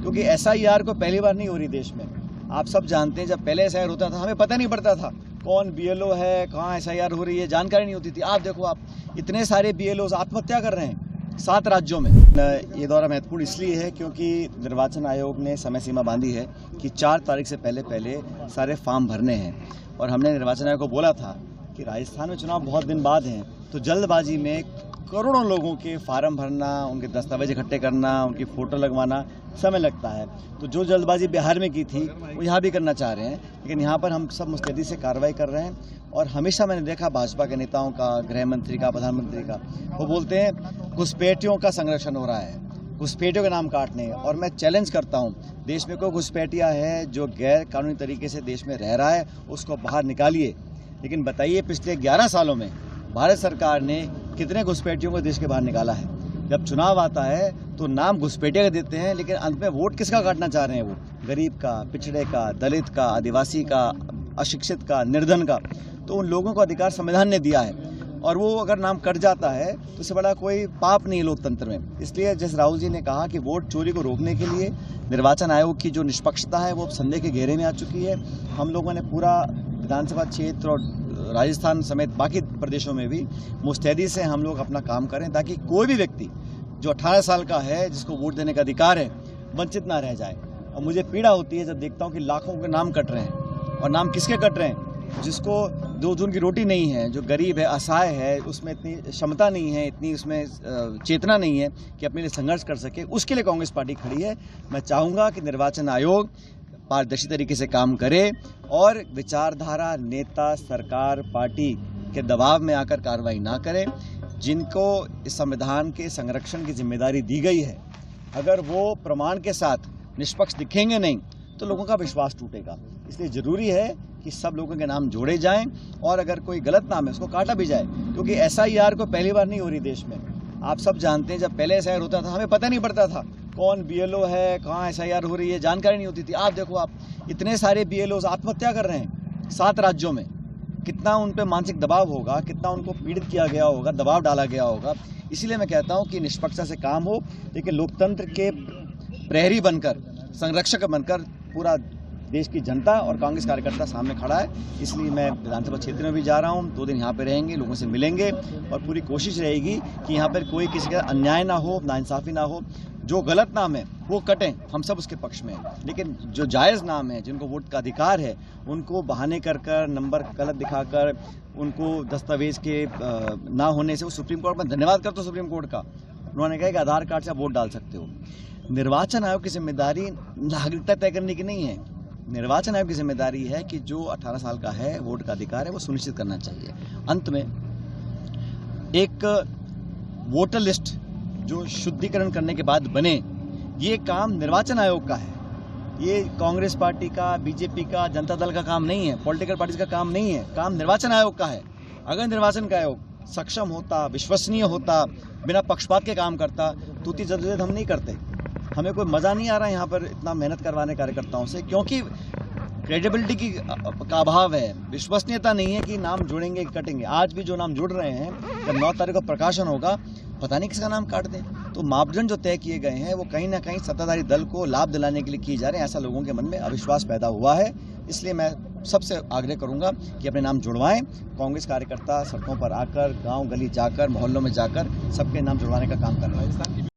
क्योंकि एसआईआर को पहली बार नहीं हो रही देश में। आप सब जानते हैं, जब पहले एसआईआर होता था हमें पता नहीं पड़ता था कौन बीएलओ है, कहाँ एसआईआर हो रही है, जानकारी नहीं होती थी। आप देखो, आप इतने सारे बीएलओ आत्महत्या कर रहे हैं 7 राज्यों में। ये दौरा महत्वपूर्ण इसलिए है क्योंकि निर्वाचन आयोग ने समय सीमा बांधी है कि 4 तारीख से पहले सारे फॉर्म भरने हैं। और हमने निर्वाचन आयोग को बोला था कि राजस्थान में चुनाव बहुत दिन बाद हैं, तो जल्दबाजी में करोड़ों लोगों के फार्म भरना, उनके दस्तावेज इकट्ठे करना, उनकी फोटो लगवाना समय लगता है। तो जो जल्दबाजी बिहार में की थी वो यहाँ भी करना चाह रहे हैं, लेकिन यहाँ पर हम सब मुस्तैदी से कार्रवाई कर रहे हैं। और हमेशा मैंने देखा भाजपा के नेताओं का, गृह मंत्री का, प्रधानमंत्री का, वो बोलते हैं घुसपैठियों का संरक्षण हो रहा है, घुसपैठियों के नाम काटने। और मैं चैलेंज करता हूँ, देश में कोई घुसपैठिया है जो गैर कानूनी तरीके से देश में रह रहा है, उसको बाहर निकालिए। लेकिन बताइए, पिछले 11 सालों में भारत सरकार ने कितने घुसपैठियों को देश के बाहर निकाला है? जब चुनाव आता है तो नाम घुसपैठिया के देते हैं, लेकिन अंत में वोट किसका काटना चाह रहे हैं? वो गरीब का, पिछड़े का, दलित का, आदिवासी का, अशिक्षित का, निर्धन का। तो उन लोगों को अधिकार संविधान ने दिया है, और वो अगर नाम कट जाता है तो इससे बड़ा कोई पाप नहीं है लोकतंत्र में। इसलिए जैसे राहुल जी ने कहा कि वोट चोरी को रोकने के लिए निर्वाचन आयोग की जो निष्पक्षता है वो संदेह के घेरे में आ चुकी है। हम लोगों ने पूरा विधानसभा क्षेत्र और राजस्थान समेत बाकी प्रदेशों में भी मुस्तैदी से हम लोग अपना काम करें, ताकि कोई भी व्यक्ति जो 18 साल का है, जिसको वोट देने का अधिकार है, वंचित ना रह जाए। और मुझे पीड़ा होती है जब देखता हूँ कि लाखों के नाम कट रहे हैं। और नाम किसके कट रहे हैं? जिसको 2 दिन की रोटी नहीं है, जो गरीब है, असहाय है, उसमें इतनी क्षमता नहीं है, इतनी उसमें चेतना नहीं है कि अपने लिए संघर्ष कर सके। उसके लिए कांग्रेस पार्टी खड़ी है। मैं चाहूँगा कि निर्वाचन आयोग पारदर्शी तरीके से काम करे और विचारधारा, नेता, सरकार, पार्टी के दबाव में आकर कार्रवाई ना करे। जिनको इस संविधान के संरक्षण की जिम्मेदारी दी गई है, अगर वो प्रमाण के साथ निष्पक्ष दिखेंगे नहीं तो लोगों का विश्वास टूटेगा। इसलिए जरूरी है कि सब लोगों के नाम जोड़े जाएं, और अगर कोई गलत नाम है उसको काटा भी जाए, क्योंकि एसआईआर को पहली बार नहीं हो रही देश में। आप सब जानते हैं, जब पहले एसआईआर होता था हमें पता नहीं पड़ता था कौन बीएलओ है, कहाँ एसआईआर हो रही है, जानकारी नहीं होती थी। आप देखो, आप इतने सारे बीएलओ आत्महत्या कर रहे हैं 7 राज्यों में। कितना उन पे मानसिक दबाव होगा, कितना उनको पीड़ित किया गया होगा, दबाव डाला गया होगा। इसीलिए मैं कहता हूं कि निष्पक्षता से काम हो, लेकिन लोकतंत्र के प्रहरी बनकर, संरक्षक बनकर पूरा देश की जनता और कांग्रेस कार्यकर्ता सामने खड़ा है। इसलिए मैं विधानसभा क्षेत्र में भी जा रहा हूं, 2 दिन यहाँ पे रहेंगे, लोगों से मिलेंगे, और पूरी कोशिश रहेगी कि यहाँ पर कोई किसी का अन्याय ना हो, नाइंसाफी ना हो। जो गलत नाम है वो कटें, हम सब उसके पक्ष में हैं। लेकिन जो जायज़ नाम है, जिनको वोट का अधिकार है, उनको बहाने कर नंबर गलत दिखाकर, उनको दस्तावेज के ना होने से, वो सुप्रीम कोर्ट में धन्यवाद करता हूं सुप्रीम कोर्ट का। उन्होंने कहा कि आधार कार्ड से आप वोट डाल सकते हो। निर्वाचन आयोग की जिम्मेदारी नागरिकता तय करने की नहीं है। निर्वाचन आयोग की जिम्मेदारी है कि जो 18 साल का है, वोट का अधिकार है, वो सुनिश्चित करना चाहिए। अंत में एक वोटर लिस्ट जो शुद्धिकरण करने के बाद बने, ये काम निर्वाचन आयोग का है। ये कांग्रेस पार्टी का, बीजेपी का, जनता दल का काम नहीं है, पॉलिटिकल पार्टीज का काम नहीं है, काम निर्वाचन आयोग का है। अगर निर्वाचन का आयोग सक्षम होता, विश्वसनीय होता, बिना पक्षपात के काम करता, तो इतनी जद्दोजहद हम नहीं करते। हमें कोई मज़ा नहीं आ रहा है यहाँ पर इतना मेहनत करवाने कार्यकर्ताओं से, क्योंकि क्रेडिबिलिटी का अभाव है, विश्वसनीयता नहीं है कि नाम जुड़ेंगे कि कटेंगे। आज भी जो नाम जुड़ रहे हैं, जब 9 तारीख को प्रकाशन होगा, पता नहीं किसका नाम काट दें। तो मापदंड जो तय किए गए हैं वो कहीं ना कहीं सत्ताधारी दल को लाभ दिलाने के लिए किए जा रहे हैं। ऐसा लोगों के मन में अविश्वास पैदा हुआ है। इसलिए मैं सबसे आग्रह करूंगा कि अपने नाम जुड़वाएं। कांग्रेस कार्यकर्ता सड़कों पर आकर, गाँव गली जाकर, मोहल्लों में जाकर सबके नाम जुड़वाने का काम कर रहे हैं।